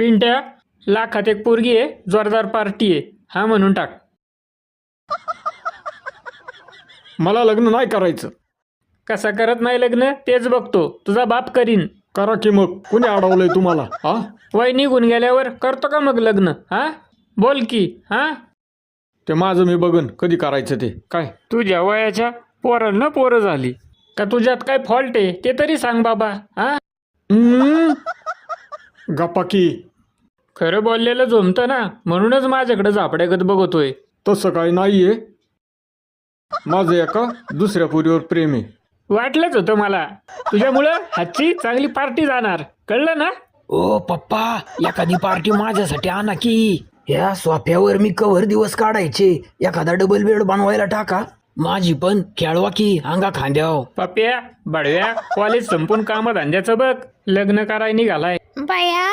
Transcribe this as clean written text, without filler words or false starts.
पिंट्या, लाखात एक पोरगी आहे, जोरदार पार्टी आहे, हा म्हणून टाक. मला लग्न नाही करायचं. कसा करत नाही लग्न तेच बघतो, तुझा बाप करीन. करा की मग, कुणी अडवलंय तुम्हाला? हा, वय निघून गेल्यावर करतो का मग लग्न? हा बोल की. हा ते माझं मी बघन कधी करायचं ते. काय तुझ्या वयाच्या पोरांना पोरं झाली का? तुझ्यात काय फॉल्ट आहे ते तरी सांग बाबा. हा गप्पा की. खरं बोललेलं जमतं ना, म्हणूनच माझ्याकडे झापड्यागत बघतोय. तसं काही नाहीये. माझं एका दुसऱ्या पुरीवर प्रेम आहे. वाटलंच होतं मला, तुझ्यामुळं हातची चांगली पार्टी जाणार, कळलं ना? ओ पप्पा, एखादी पार्टी माझ्यासाठी आणा की. या सोफ्यावर मी कव्हर दिवस काढायचे. एखादा डबल बेड बनवायला टाका. माझी पण खेळवा की अंगा खांद्याव. पप्या बडव्या, कॉलेज संपून काम धंद्याचं बघ, लग्न कराय निघालाय. बया